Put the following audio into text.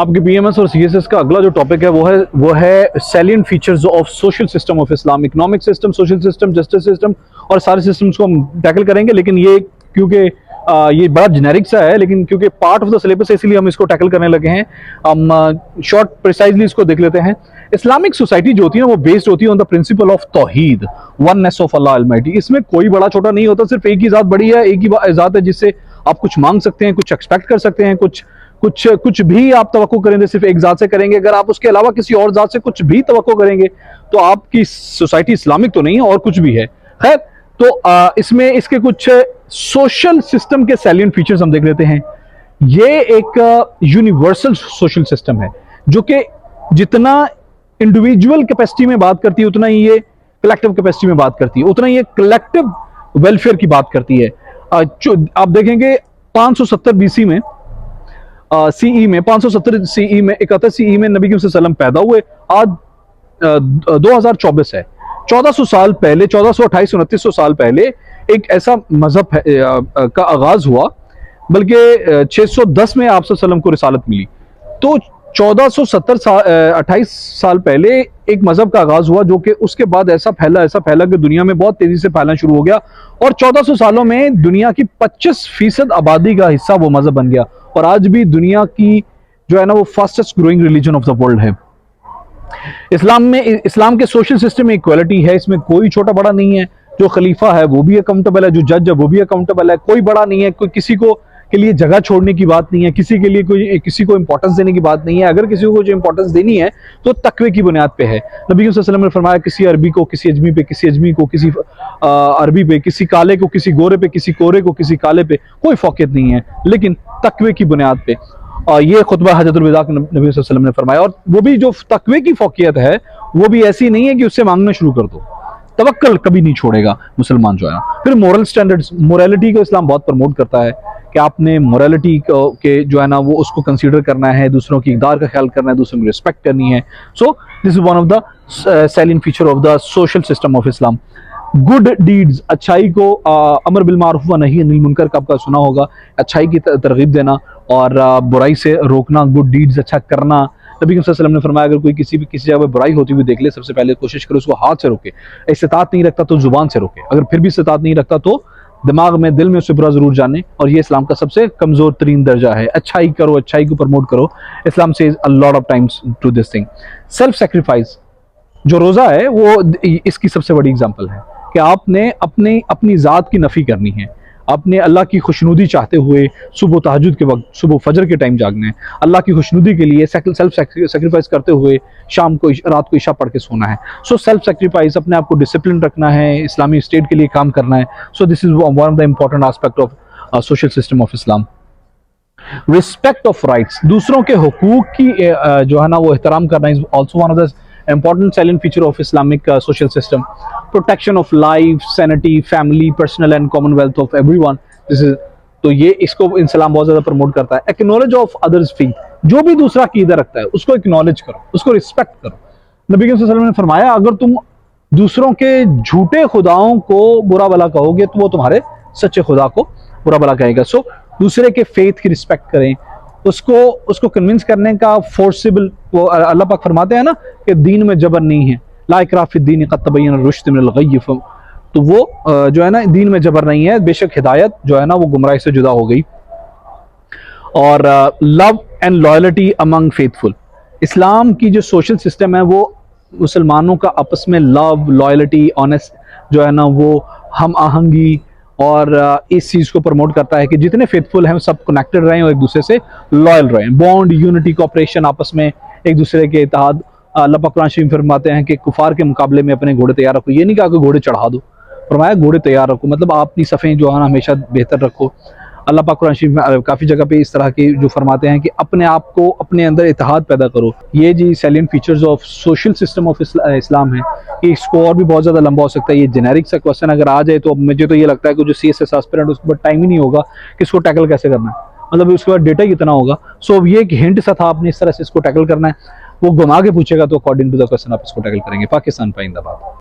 आपके PMS और CSS का अगला जो टॉपिक है वो है salient features of social system of Islam. Economic system, social system, justice system और सारे सिस्टम्स को हम टैकल करेंगे, लेकिन ये क्योंकि ये बड़ा जेनेरिक सा है, लेकिन क्योंकि पार्ट ऑफ द सिलेबस है इसलिए हम इसको टैकल करने लगे हैं। हम शॉर्ट प्रिसाइजली इसको देख लेते हैं। इस्लामिक सोसाइटी जो होती है ना वो बेस्ड होती है ऑन द प्रिंसिपल ऑफ तौहीद, वननेस ऑफ अल्लाह अलमाइटी। इसमें कोई बड़ा छोटा नहीं होता, सिर्फ एक ही ज़ात बड़ी है, एक ही ज़ात है जिससे आप कुछ मांग सकते हैं, कुछ एक्सपेक्ट कर सकते हैं, कुछ भी आप तवक्को करेंगे सिर्फ एक ज़ात से करेंगे। अगर आप उसके अलावा किसी और ज़ात से कुछ भी तवक्को करेंगे तो आपकी सोसाइटी इस्लामिक तो नहीं है और कुछ भी है। खैर, तो इसमें इसके कुछ सोशल सिस्टम के सैलिएंट फीचर्स हम देख लेते हैं। ये एक यूनिवर्सल सोशल सिस्टम है जो कि जितना इंडिविजुअल कैपेसिटी में बात करती है उतना ही ये कलेक्टिव कैपेसिटी में बात करती है, उतना ही ये कलेक्टिव वेलफेयर की बात करती है। आप देखेंगे 570 BC में CE में 570 CE में 71 CE में नबी वसल्लम पैदा हुए। आज 2024 है। 1400 साल पहले, 1428 2900 साल पहले एक ऐसा मजहब का आगाज हुआ, बल्कि 610 में आप वसल्लम को रिसालत मिली। तो 28 साल पहले एक मजहब का आगाज हुआ जो कि उसके बाद ऐसा फैला कि दुनिया में बहुत तेजी से फैलना शुरू हो गया, और 1400 सालों में दुनिया की 25% आबादी का हिस्सा वो मजहब बन गया, और आज भी दुनिया की जो है ना वो fastest growing religion of the world है। इस्लाम के सोशल सिस्टम में इक्वालिटी है, इसमें कोई छोटा बड़ा नहीं है। जो खलीफा है वो भी अकाउंटेबल है, जो जज है वो भी अकाउंटेबल है, कोई बड़ा नहीं है, कोई किसी को के लिए जगह छोड़ने की बात नहीं है, किसी को इंपॉर्टेंस देने की बात नहीं है। अगर किसी को जो इंपॉर्टेंस देनी है तो तकवे की बुनियाद पे है। नबी सल्लल्लाहु अलैहि वसल्लम ने फरमाया किसी अरबी को किसी अजमी पे, किसी अजमी को किसी अरबी पे, किसी काले को किसी गोरे पे, किसी कोरे को किसी काले पे कोई फौकियत नहीं है, लेकिन तकवे की बुनियाद पे। ये खुतबा हजरतुल विदा नबी सल्लल्लाहु अलैहि वसल्लम ने फरमाया, और वो भी जो तकवे की फौकियत है वो भी ऐसी नहीं है कि उससे मांगना शुरू कर दो, तवक्कल कभी नहीं छोड़ेगा मुसलमान जो है ना। फिर मोरल स्टैंडर्ड्स, मोरालिटी को इस्लाम बहुत प्रमोट करता है कि आपने मोरालिटी के जो है ना वो उसको कंसीडर करना है, दूसरों की इक़दार का ख्याल करना है, दूसरों की रिस्पेक्ट करनी है। So this is one of the salient feature of the social system of Islam. Good deeds, अच्छाई को अमर बिल मारूफ व नही अनिल मुनकर का आपका सुना होगा, अच्छाई की तरगीब देना और बुराई से रोकना, गुड डीड्स अच्छा करना। नबी सल्लल्लाहु अलैहि वसल्लम ने फरमाया अगर कोई किसी जगह पर बुराई होती हुई देख ले, सबसे पहले कोशिश करे उसको हाथ से रोके, इस्तिताअत नहीं रखता तो जुबान से रोके, अगर फिर भी इस्तिताअत नहीं रखता तो दिमाग में, दिल में उससे बुरा जरूर जाने, और ये इस्लाम का सबसे कमजोर तरीन दर्जा है। अच्छाई करो, अच्छाई को प्रमोट करो। Islam says a lot of times to this thing. Self sacrifice, जो रोजा है वो इसकी सबसे बड़ी एग्जांपल है कि आपने अपनी जात की नफी करनी है, आपने अल्लाह की खुशनुदी चाहते हुए सुबह तहज्जुद के वक्त, सुबह फजर के टाइम जागना है, अल्लाह की खुशनुदी के लिए सेल्फ सेक्रीफाइस करते हुए रात को इशा पढ़ के सोना है। सो सेल्फ सेक्रीफाइस, अपने आप को डिसिप्लिन रखना है, इस्लामी स्टेट के लिए काम करना है। So this is one of the important aspect of social system of Islam. Respect of rights, दूसरों के हुकूक की जो है ना वो एहतराम करना is also one of the important salient feature of Islamic social system. Protection of life, sanity, family, personal and common wealth of everyone. This is, तो ये इसको इस्लाम बहुत ज्यादा प्रमोट करता है। Acknowledge of others' faith, जो भी दूसरा कीदा रखता है उसको एक्नॉलेज करो, उसको रिस्पेक्ट करो। नबी सल्लल्लाहु अलैहि वसल्लम ने फरमाया अगर तुम दूसरों के झूठे खुदाओं को बुरा भला कहोगे तो वो तुम्हारे सच्चे खुदा को बुरा भला कहेगा। सो दूसरे के फेथ की रिस्पेक्ट करें, उसको कन्विंस करने का फोर्सेबल, वो अल्लाह पाक फरमाते हैं ना कि दीन में जबर नहीं है, ला इकराह फिद्दीन क़द तबय्यन रुश्द मिनल गय्य। तो वो जो है ना दीन में जबर नहीं है, बेशक हिदायत जो है ना वो गुमराही से जुदा हो गई। और love and loyalty among faithful, Islam की जो सोशल सिस्टम है वो मुसलमानों का आपस में लव, लॉयल्टी, ऑनेस्ट जो है ना वो हम आहंगी और इस चीज़ को प्रमोट करता है कि जितने फेथफुल हैं सब कनेक्टेड रहें और एक दूसरे से लॉयल रहें। बॉन्ड, यूनिटी, कोऑपरेशन, आपस में एक दूसरे के इत्तेहाद। अल्लाह पाक कुरान शरीफ में फरमाते हैं कि कुफार के मुकाबले में अपने घोड़े तैयार रखो। ये नहीं कहा कि घोड़े चढ़ा दो, फरमाया घोड़े तैयार रखो, मतलब आप अपनी सफ़ें जो है ना हमेशा बेहतर रखो। अल्लाह पाक कुरान शरीफ में काफ़ी जगह पे इस तरह के जो फरमाते हैं कि अपने आप को, अपने अंदर इत्तेहाद पैदा करो। ये जी salient features of social system of Islam है। कि इसको और भी बहुत ज़्यादा लंबा हो सकता है, ये जेनेरिक सा क्वेश्चन अगर आ जाए तो मुझे तो ये लगता है कि जो CSS एस्पिरेंट उसके बाद टाइम ही नहीं होगा कि इसको टैकल कैसे करना है, मतलब उसके बाद डेटा कितना होगा। सो अब ये एक हिंट सा था, आपने इस तरह से इसको टैकल करना है। वो घुमा के पूछेगा तो अकॉर्डिंग टू द क्वेश्चन आप इसको टैकल करेंगे। पाकिस्तान पाइंदाबाद।